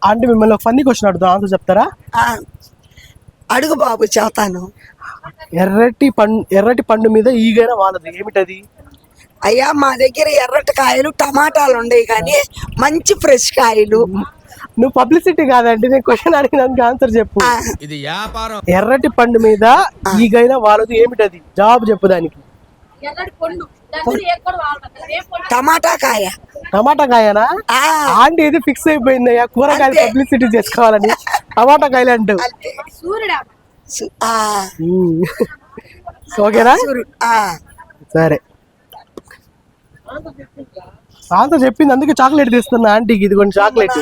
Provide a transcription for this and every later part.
Aunty మిమ్మల్ని funny question అడుగుతా, answer చెప్తారా? అడుగు బాబు, చెబుతాను. ఎర్రటి పండు మీద ఈగైన వాలదు, ఏమిటది? అయ్యా, మా దగ్గర ఎర్రటి కాయలు టమాటాలు ఉండేవి, కానీ మంచి ఫ్రెష్ కాయలు. నువ్వు పబ్లిసిటీ కాదండి, నేను క్వశ్చన్ అడిగినందుకు ఆన్సర్ చెప్పు. ఇది వ్యాపారం. ఎర్రటి పండు మీద ఈగైన వాలదు, ఏమిటది? జవాబు చెప్పు దానికి. టమాటా కాయ. టమాటా కాయనా? ఆంటీ ఇది ఫిక్స్ అయిపోయిందయ్యా, కూరగాయలు పబ్లిసిటీ చేసుకోవాలని టమాటా కాయలు అంటావు. ఓకేనా? సరే, ఆన్సర్ చెప్పింది, అందుకే చాక్లెట్ తీస్తున్నా ఆంటీకి. ఇది కొంచెం చాక్లెట్.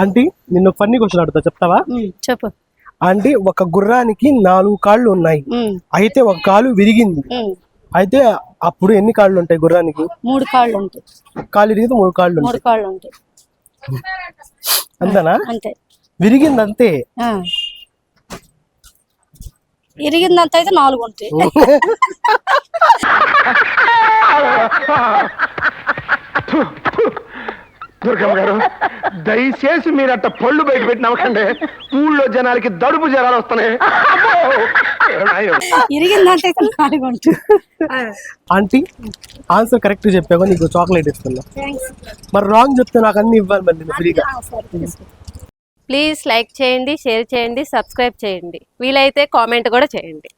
ఆంటీ నిన్ను ఫన్నీ క్వశ్చన్ అడుగుతా, చెప్తావా? చెప్పు. ఆంటీ, ఒక గుర్రానికి 4 కాళ్ళు ఉన్నాయి, అయితే ఒక కాలు విరిగింది, అయితే అప్పుడు ఎన్ని కాళ్ళు ఉంటాయి గుర్రానికి? 3 కాళ్ళు ఉంటాయి. కాలు విరిగితే 3 కాళ్ళు ఉంటాయి. 3 కాళ్ళు ఉంటాయి. అంతేనా? అంతే. విరిగింది అంతే. ఇరిగిందంత అయితే 4 ఉంటాయి. దుర్గమ్మ గారు, దయచేసి మీరు అట్ట పళ్ళు బయట పెట్టినవ్వకండి. ఊళ్ళో జనాలకి దడుపు జ్వరాలు వస్తున్నాయి. ఇరిగిందంత అయితే 4 ఉంటాయి. ఆంటీ ఆన్సర్ కరెక్ట్ చెప్పావు, నీకు చాక్లెట్ ఇస్తున్నా. మరి రాంగ్ చెప్తే నాకు అన్ని ఇవ్వాలి మళ్ళీ ఫ్రీగా. ప్లీజ్ లైక్ చేయండి, షేర్ చేయండి, సబ్స్క్రైబ్ చేయండి, వీలైతే కామెంట్ కూడా చేయండి.